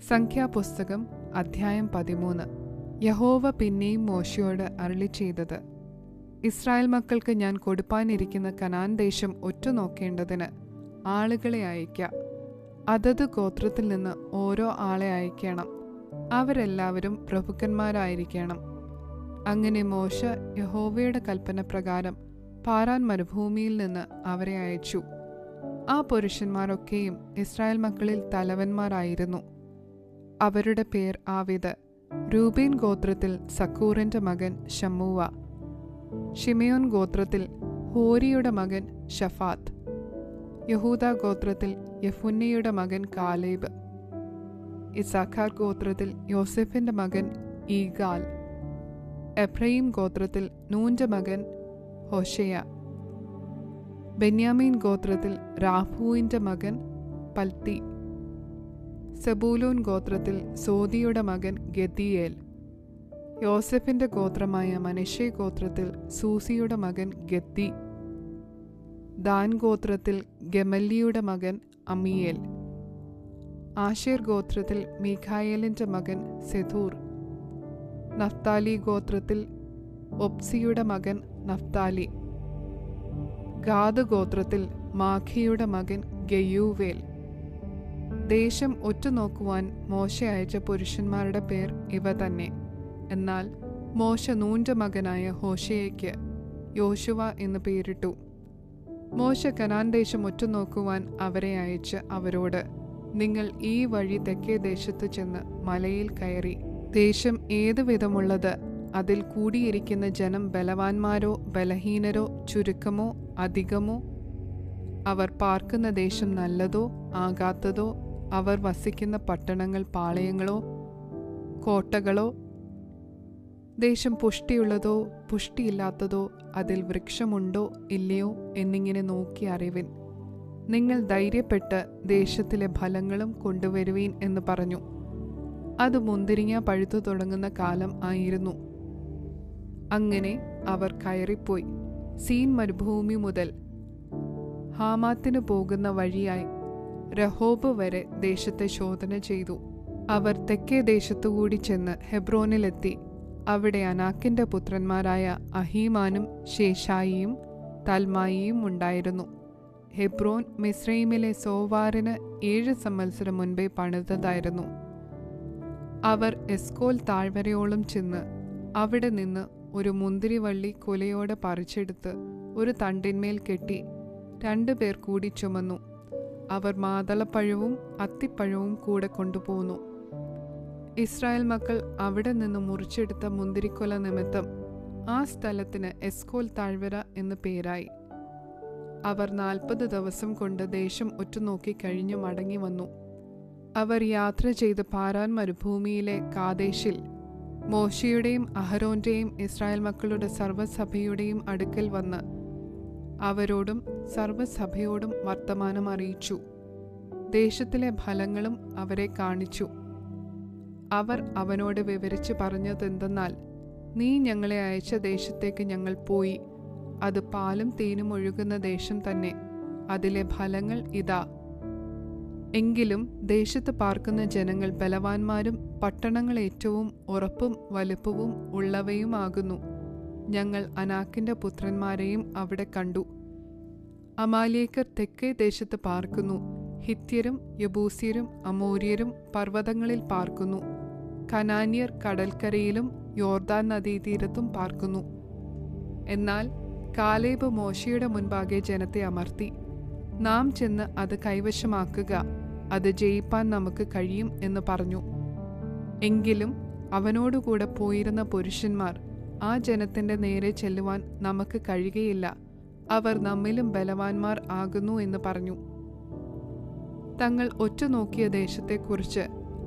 സംഖ്യാപുസ്തകം അധ്യായം 13. യഹോവ പിന്നെയും മോശെയോട് അരുളിച്ചെയ്തത്, ഇസ്രായേൽ മക്കൾക്ക് ഞാൻ കൊടുപ്പാനിരിക്കുന്ന കനാൻ ദേശം ഒറ്റുനോക്കേണ്ടതിന് ആളുകളെ അയയ്ക്ക. അതത് ഗോത്രത്തിൽ നിന്ന് ഓരോ ആളെ അയക്കണം. അവരെല്ലാവരും പ്രഭുക്കന്മാരായിരിക്കണം. അങ്ങനെ മോശെ യഹോവയുടെ കൽപ്പന പ്രകാരം പാരാൻ മരുഭൂമിയിൽ നിന്ന് അവരെ അയച്ചു. ആ പുരുഷന്മാരൊക്കെയും ഇസ്രായേൽ മക്കളിൽ തലവന്മാരായിരുന്നു. അവരുടെ പേർ ആവിത്: രൂബേൻ ഗോത്രത്തിൽ സക്കൂറിന്റെ മകൻ ശമ്മൂവ, ഷിമയോൻ ഗോത്രത്തിൽ ഹോരിയുടെ മകൻ ഷഫാത്ത്, യഹൂദ ഗോത്രത്തിൽ യെഫുന്നെയുടെ മകൻ കാലേബ്, ഇസാഖാർ ഗോത്രത്തിൽ യോസെഫിന്റെ മകൻ ഈഗാൽ, എഫ്രയീം ഗോത്രത്തിൽ നൂന്റെ മകൻ ഹോശേയ, ബെന്യാമീൻ ഗോത്രത്തിൽ രാഫൂവിന്റെ മകൻ പൽത്തി, സെബൂലൂൻ ഗോത്രത്തിൽ സോദിയുടെ മകൻ ഗദിയേൽ, യോസെഫിന്റെ ഗോത്രമായ മനശ്ശെ ഗോത്രത്തിൽ സൂസിയുടെ മകൻ ഗദ്ദി, ദാൻ ഗോത്രത്തിൽ ഗെമല്ലിയുടെ മകൻ അമിയേൽ, ആശേർ ഗോത്രത്തിൽ മീഖായേലിന്റെ മകൻ സെഥൂർ, നഫ്താലി ഗോത്രത്തിൽ ഒപ്സിയുടെ മകൻ നഫ്താലി, ഗാദ് ഗോത്രത്തിൽ മാഖിയുടെ മകൻ ഗെയൂവേൽ. ദേശം ഒറ്റുനോക്കുവാൻ മോശെ അയച്ച പുരുഷന്മാരുടെ പേർ ഇവ തന്നെ. എന്നാൽ മോശെ നൂന്റെ മകനായ ഹോശേയയ്ക്ക് യോശുവ എന്ന് പേരിട്ടു. മോശെ കനാൻ ദേശം ഒറ്റുനോക്കുവാൻ അവരെ അയച്ച് അവരോട്, നിങ്ങൾ ഈ വഴി തെക്കേ ദേശത്ത് ചെന്ന് മലയിൽ കയറി ദേശം ഏതു വിധമുള്ളത്, അതിൽ കൂടിയിരിക്കുന്ന ജനം ബലവാന്മാരോ ബലഹീനരോ ചുരുക്കമോ അധികമോ, അവർ പാർക്കുന്ന ദേശം നല്ലതോ ആകാത്തതോ, അവർ വസിക്കുന്ന പട്ടണങ്ങൾ പാളയങ്ങളോ കോട്ടകളോ, ദേശം പുഷ്ടിയുള്ളതോ പുഷ്ടിയില്ലാത്തതോ, അതിൽ വൃക്ഷമുണ്ടോ ഇല്ലയോ എന്നിങ്ങനെ നോക്കി അറിവിൻ. നിങ്ങൾ ധൈര്യപ്പെട്ട് ദേശത്തിലെ ഫലങ്ങളും കൊണ്ടുവരുവീൻ എന്ന് പറഞ്ഞു. അത് മുന്തിരിങ്ങ പഴുത്തു തുടങ്ങുന്ന കാലം ആയിരുന്നു. അങ്ങനെ അവർ കയറിപ്പോയി സീൻ മരുഭൂമി മുതൽ ഹാമാത്തിന് പോകുന്ന വഴിയായി രഹോബ് വരെ ദേശത്തെ ശോധന ചെയ്തു. അവർ തെക്കേ ദേശത്തുകൂടി ചെന്ന് ഹെബ്രോനിലെത്തി. അവിടെ അനാക്കിന്റെ പുത്രന്മാരായ അഹീമാനും ശേഷായിയും തൽമായിയും ഉണ്ടായിരുന്നു. ഹെബ്രോൻ മിസ്രൈമിലെ സോവാറിന് 7 സംവത്സരം മുൻപേ പണിതതായിരുന്നു. അവർ എസ്കോൽ താഴ്വരയോളം ചെന്ന് അവിടെ നിന്ന് ഒരു മുന്തിരിവള്ളി കുലയോടെ പറിച്ചെടുത്ത് ഒരു തണ്ടിന്മേൽ കെട്ടി 2 പേർ കൂടി ചുമന്നു. അവർ മാതളപ്പഴവും അത്തിപ്പഴവും കൂടെ കൊണ്ടുപോന്നു. ഇസ്രായേൽ മക്കൾ അവിടെ നിന്ന് മുറിച്ചെടുത്ത മുന്തിരിക്കൊല നിമിത്തം ആ സ്ഥലത്തിന് എസ്കോൽ താഴ്വര എന്ന് പേരായി. അവർ 40 ദിവസം കൊണ്ട് ദേശം ഒറ്റുനോക്കി കഴിഞ്ഞു മടങ്ങി വന്നു. അവർ യാത്ര ചെയ്ത് പാരാൻ മരുഭൂമിയിലെ കാദേശിൽ മോശയുടെയും അഹരോന്റെയും ഇസ്രായേൽ മക്കളുടെ സർവ്വസഭയുടെയും അടുക്കൽ വന്ന് അവരോടും സർവ്വസഭയോടും വർത്തമാനം അറിയിച്ചു. ദേശത്തിലെ ഫലങ്ങളും അവരെ കാണിച്ചു. അവർ അവനോട് വിവരിച്ച് പറഞ്ഞതെന്തെന്നാൽ, നീ ഞങ്ങളെ അയച്ച ദേശത്തേക്ക് ഞങ്ങൾ പോയി. അത് പാലും തേനും ഒഴുകുന്ന ദേശം തന്നെ. അതിലെ ഫലങ്ങൾ ഇതാ. എങ്കിലും ദേശത്ത് പാർക്കുന്ന ജനങ്ങൾ ബലവാന്മാരും പട്ടണങ്ങൾ ഏറ്റവും ഉറപ്പും വലുപ്പവും ഉള്ളവയുമാകുന്നു. ഞങ്ങൾ അനാക്കിന്റെ പുത്രന്മാരെയും അവിടെ കണ്ടു. അമാലേക്കർ തെക്കേ ദേശത്ത് പാർക്കുന്നു. ഹിത്യരും യബൂസ്യരും അമോര്യരും പർവ്വതങ്ങളിൽ പാർക്കുന്നു. കനാന്യർ കടൽക്കരയിലും യോർദാൻ നദീതീരത്തും പാർക്കുന്നു. എന്നാൽ കാലേബ് മോശയുടെ മുൻപാകെ ജനത്തെ അമർത്തി, നാം ചെന്ന് അത് കൈവശമാക്കുക, അത് ജയിപ്പാൻ നമുക്ക് കഴിയും എന്ന് പറഞ്ഞു. എങ്കിലും അവനോടുകൂടെ പോയിരുന്ന പുരുഷന്മാർ, ആ ജനത്തിന്റെ നേരെ ചെല്ലുവാൻ നമുക്ക് കഴിയുകയില്ല, അവർ നമ്മിലും ബലവാന്മാർ ആകുന്നു എന്ന് പറഞ്ഞു. തങ്ങൾ ഒറ്റുനോക്കിയ ദേശത്തെക്കുറിച്ച്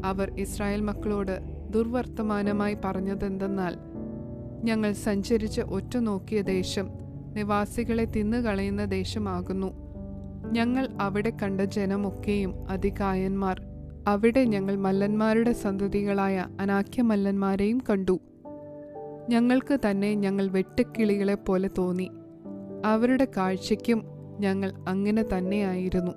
അവർ ഇസ്രായേൽ മക്കളോട് ദുർവർത്തമാനമായി പറഞ്ഞതെന്തെന്നാൽ, ഞങ്ങൾ സഞ്ചരിച്ച് ഒറ്റുനോക്കിയ ദേശം നിവാസികളെ തിന്നുകളയുന്ന ദേശമാകുന്നു. ഞങ്ങൾ അവിടെ കണ്ട ജനമൊക്കെയും അതികായന്മാർ. അവിടെ ഞങ്ങൾ മല്ലന്മാരുടെ സന്തതികളായ അനാക്യ മല്ലന്മാരെയും കണ്ടു. ഞങ്ങൾക്ക് തന്നെ ഞങ്ങൾ വെട്ടുക്കിളികളെ പോലെ തോന്നി. അവരുടെ കാഴ്ചയ്ക്കും ഞങ്ങൾ അങ്ങനെ തന്നെയായിരുന്നു.